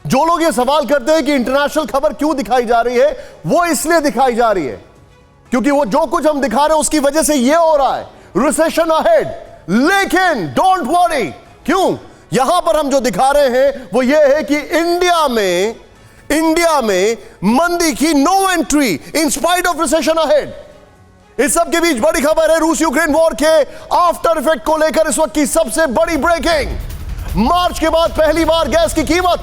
जो लोग ये सवाल करते हैं कि इंटरनेशनल खबर क्यों दिखाई जा रही है, वो इसलिए दिखाई जा रही है क्योंकि वो जो कुछ हम दिखा रहे हैं उसकी वजह से ये हो रहा है, रिसेशन अहेड। लेकिन डोंट वरी, क्यों? यहां पर हम जो दिखा रहे हैं वो ये है कि इंडिया में मंदी की no entry in spite of recession ahead. इस सब के बीच बड़ी खबर है, रूस यूक्रेन वॉर के आफ्टर इफेक्ट को लेकर इस वक्त की सबसे बड़ी ब्रेकिंग। मार्च के बाद पहली बार गैस की कीमत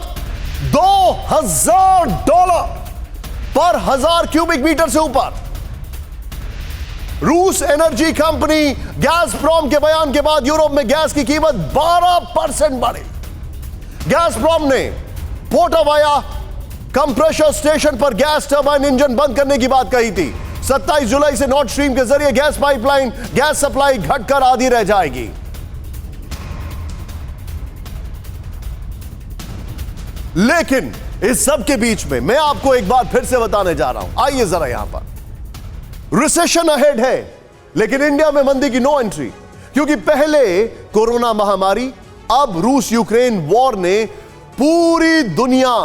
$2000 पर 1000 क्यूबिक मीटर से ऊपर। रूस एनर्जी कंपनी गैसप्रॉम के बयान के बाद यूरोप में गैस की कीमत 12% बढ़ी। गैसप्रॉम ने पोर्टोवाया कंप्रेशर स्टेशन पर गैस टरबाइन इंजन बंद करने की बात कही थी। 27 जुलाई से नॉर्थ स्ट्रीम के जरिए गैस पाइपलाइन गैस सप्लाई घटकर आधी रह जाएगी। लेकिन इस सब के बीच में मैं आपको एक बार फिर से बताने जा रहा हूं, आइए जरा यहां पर। रिसेशन अहेड है, लेकिन इंडिया में मंदी की नो एंट्री, क्योंकि पहले कोरोना महामारी, अब रूस यूक्रेन वॉर ने पूरी दुनिया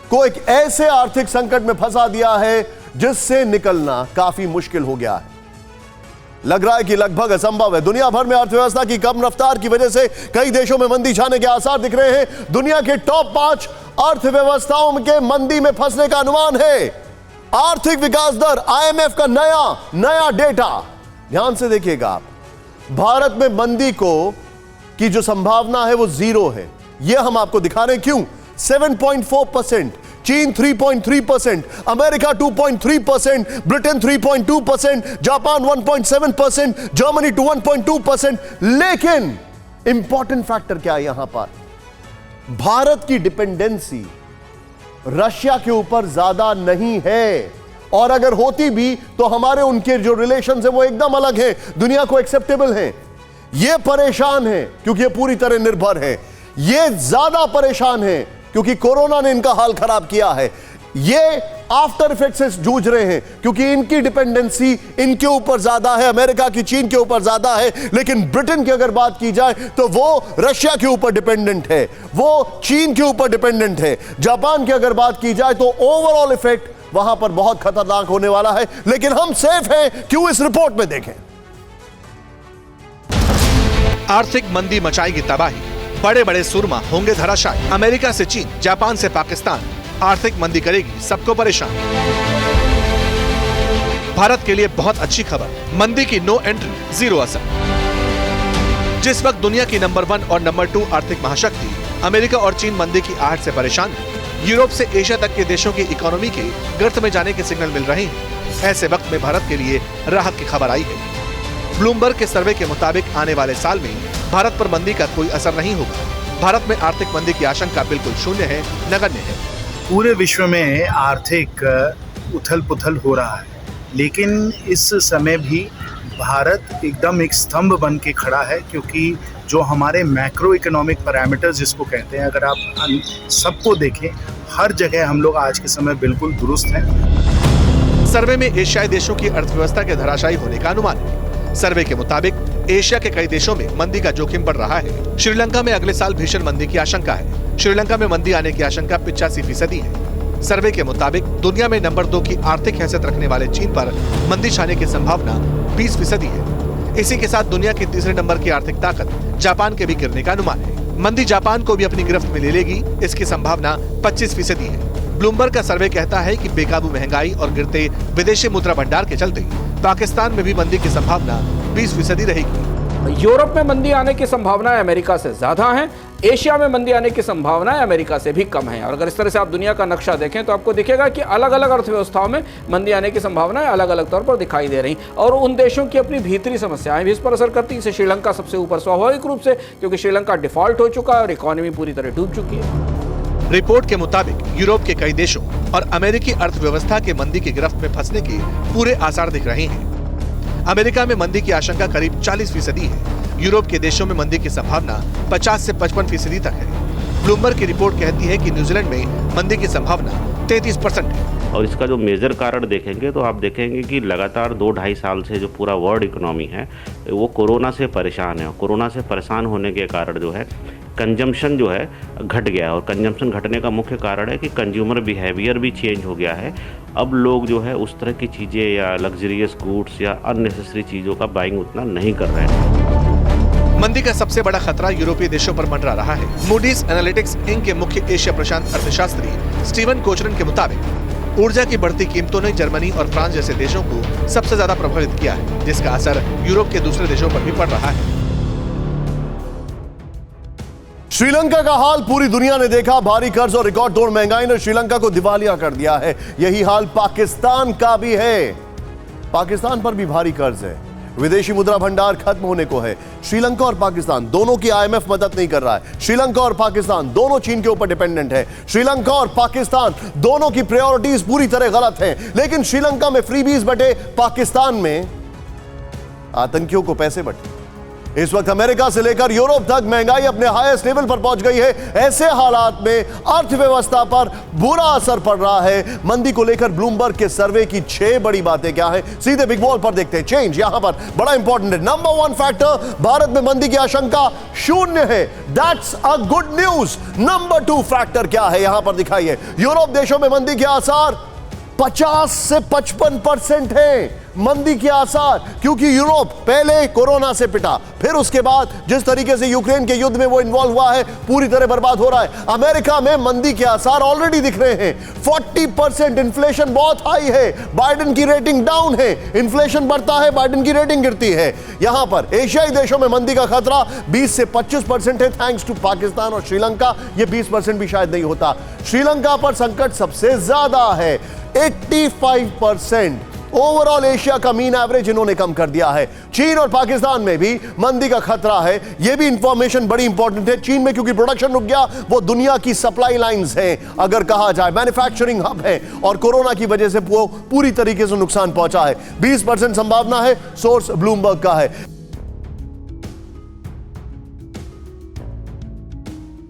को एक ऐसे आर्थिक संकट में फंसा दिया है जिससे निकलना काफी मुश्किल हो गया है। लग रहा है कि लगभग असंभव है। दुनिया भर में अर्थव्यवस्था की कम रफ्तार की वजह से कई देशों में मंदी छाने के आसार दिख रहे हैं। दुनिया के टॉप 5 अर्थव्यवस्थाओं के मंदी में फंसने का अनुमान है। आर्थिक विकास दर, आईएमएफ का नया डेटा, ध्यान से देखिएगा आप। भारत में मंदी की जो संभावना है वो 0 है। यह हम आपको दिखा रहे हैं। क्यों? 7.4%, चीन 3.3%, अमेरिका 2.3%, ब्रिटेन 3.2%, जापान 1.7%, जर्मनी 1.2%। लेकिन इंपॉर्टेंट फैक्टर क्या है यहां पर? भारत की डिपेंडेंसी रशिया के ऊपर ज्यादा नहीं है, और अगर होती भी तो हमारे उनके जो रिलेशंस हैं वो एकदम अलग हैं, दुनिया को एक्सेप्टेबल हैं। ये परेशान है क्योंकि ये पूरी तरह निर्भर है। ये ज्यादा परेशान है क्योंकि कोरोना ने इनका हाल खराब किया है। ये आफ्टर इफेक्ट से जूझ रहे हैं क्योंकि इनकी डिपेंडेंसी इनके ऊपर ज्यादा है, अमेरिका की, चीन के ऊपर ज्यादा है। लेकिन ब्रिटेन की अगर बात की जाए तो वो रशिया के ऊपर डिपेंडेंट है, वो चीन के ऊपर डिपेंडेंट है। जापान की अगर बात की जाए तो ओवरऑल इफेक्ट वहां पर बहुत खतरनाक होने वाला है। लेकिन हम सेफ हैं, क्यों? इस रिपोर्ट में देखें। आर्थिक मंदी मचाएगी तबाही, बड़े बड़े सुरमा होंगे धराशायी। अमेरिका से चीन, जापान से पाकिस्तान, आर्थिक मंदी करेगी सबको परेशान। भारत के लिए बहुत अच्छी खबर, मंदी की नो एंट्री, 0 असर। जिस वक्त दुनिया की नंबर 1 और नंबर 2 आर्थिक महाशक्ति अमेरिका और चीन मंदी की आहट से परेशान है, यूरोप से एशिया तक के देशों की इकोनॉमी के गर्त में जाने के सिग्नल मिल रहे हैं। ऐसे वक्त में भारत के लिए राहत की खबर आई है। ब्लूमबर्ग के सर्वे के मुताबिक आने वाले साल में भारत पर मंदी का कोई असर नहीं होगा। भारत में आर्थिक मंदी की आशंका बिल्कुल शून्य है, नगण्य है। पूरे विश्व में आर्थिक उथल पुथल हो रहा है, लेकिन इस समय भी भारत एकदम एक स्तंभ बन के खड़ा है, क्योंकि जो हमारे मैक्रो इकोनॉमिक पैरामीटर्स जिसको कहते हैं, अगर आप सबको देखें, हर जगह हम लोग आज के समय बिल्कुल दुरुस्त हैं। सर्वे में एशियाई देशों की अर्थव्यवस्था के धराशायी होने का अनुमान है। सर्वे के मुताबिक एशिया के कई देशों में मंदी का जोखिम बढ़ रहा है। श्रीलंका में अगले साल भीषण मंदी की आशंका है। श्रीलंका में मंदी आने की आशंका 85% है। सर्वे के मुताबिक दुनिया में नंबर 2 की आर्थिक हैसियत रखने वाले चीन पर मंदी छाने की संभावना 20% है। इसी के साथ दुनिया की तीसरे नंबर की आर्थिक ताकत जापान के भी गिरने का अनुमान है। मंदी जापान को भी अपनी गिरफ्त में ले लेगी, इसकी संभावना 25% है। ब्लूमबर्ग का सर्वे कहता है कि बेकाबू महंगाई और गिरते विदेशी मुद्रा भंडार के चलते पाकिस्तान में भी मंदी की संभावना 20% रहेगी। यूरोप में मंदी आने की संभावनाएं अमेरिका से ज्यादा हैं। एशिया में मंदी आने की संभावनाएं अमेरिका से भी कम हैं। और अगर इस तरह से आप दुनिया का नक्शा देखें तो आपको दिखेगा कि अलग अलग अर्थव्यवस्थाओं में मंदी आने की संभावनाएं अलग अलग तौर पर दिखाई दे रही, और उन देशों की अपनी भीतरी समस्याएं भी इस पर असर करती हैं। श्रीलंका सबसे ऊपर स्वाभाविक रूप से, क्योंकि श्रीलंका डिफॉल्ट हो चुका है और इकोनॉमी पूरी तरह डूब चुकी है। रिपोर्ट के मुताबिक यूरोप के कई देशों और अमेरिकी अर्थव्यवस्था के मंदी की गिरफ्त में फंसने के पूरे आसार दिख रहे हैं। अमेरिका में मंदी की आशंका करीब 40% है। यूरोप के देशों में मंदी की संभावना 50 से 55% तक है। ब्लूमबर्ग की रिपोर्ट कहती है कि न्यूजीलैंड में मंदी की संभावना 33% है। और इसका जो मेजर कारण देखेंगे तो आप देखेंगे कि लगातार 2-2.5 साल से जो पूरा वर्ल्ड इकोनॉमी है वो कोरोना से परेशान है। कोरोना से परेशान होने के कारण जो है कंजम्पशन जो है घट गया, और कंजम्पशन घटने का मुख्य कारण है कि कंज्यूमर बिहेवियर भी चेंज हो गया है। अब लोग जो है उस तरह की चीज़ें या लग्जरियस गुड्स या अननेसेसरी चीज़ों का बाइंग उतना नहीं कर रहे हैं। मंदी का सबसे बड़ा खतरा यूरोपीय देशों पर मंडरा रहा है। मूडीज एनालिटिक्स इंक के मुख्य एशिया प्रशांत अर्थशास्त्री स्टीवन कोचरन के मुताबिक ऊर्जा की बढ़ती कीमतों ने जर्मनी और फ्रांस जैसे देशों को सबसे ज्यादा प्रभावित किया है, जिसका असर यूरोप के दूसरे देशों पर भी पड़ रहा है। श्रीलंका का हाल पूरी दुनिया ने देखा। भारी कर्ज और रिकॉर्ड तोड़ महंगाई ने श्रीलंका को दिवालिया कर दिया है। यही हाल पाकिस्तान का भी है। पाकिस्तान पर भी भारी कर्ज है। विदेशी मुद्रा भंडार खत्म होने को है। श्रीलंका और पाकिस्तान दोनों की आईएमएफ मदद नहीं कर रहा है। श्रीलंका और पाकिस्तान दोनों चीन के ऊपर डिपेंडेंट है। श्रीलंका और पाकिस्तान दोनों की प्रायोरिटीज पूरी तरह गलत हैं। लेकिन श्रीलंका में फ्रीबीज बटे, पाकिस्तान में आतंकियों को पैसे बटे। इस वक्त अमेरिका से लेकर यूरोप तक महंगाई अपने हाईएस्ट लेवल पर पहुंच गई है। ऐसे हालात में अर्थव्यवस्था पर बुरा असर पड़ रहा है। मंदी को लेकर ब्लूमबर्ग के सर्वे की 6 बड़ी बातें क्या है, सीधे बिग बॉल पर देखते हैं। चेंज यहां पर बड़ा इंपॉर्टेंट है। नंबर 1 फैक्टर, भारत में मंदी की आशंका 0 है। That's a good news. Number 2 factor क्या है, यहां पर दिखाइए। यूरोप देशों में मंदी के आसार 50 से 55% है। मंदी के आसार, क्योंकि यूरोप पहले कोरोना से पिटा, फिर उसके बाद जिस तरीके से यूक्रेन के युद्ध में वो इन्वॉल्व हुआ है, पूरी तरह बर्बाद हो रहा है। अमेरिका में मंदी के आसार ऑलरेडी दिख रहे हैं। 40% इन्फ्लेशन बहुत हाई है। बाइडेन की रेटिंग डाउन है। इन्फ्लेशन बढ़ता है, बाइडेन की रेटिंग गिरती है। यहां पर एशियाई देशों में मंदी का खतरा 20 से 25% है, थैंक्स टू पाकिस्तान और श्रीलंका। ये 20% भी शायद नहीं होता। श्रीलंका पर संकट सबसे ज्यादा है, 85%। ओवरऑल एशिया का मीन एवरेज इन्होंने कम कर दिया है। चीन और पाकिस्तान में भी मंदी का खतरा है। यह भी इंफॉर्मेशन बड़ी इंपॉर्टेंट है। चीन में क्योंकि प्रोडक्शन रुक गया, वो दुनिया की सप्लाई लाइंस हैं, अगर कहा जाए मैन्युफैक्चरिंग हब है, और कोरोना की वजह से वो पूरी तरीके से नुकसान पहुंचा है। 20% संभावना है, सोर्स ब्लूमबर्ग का है।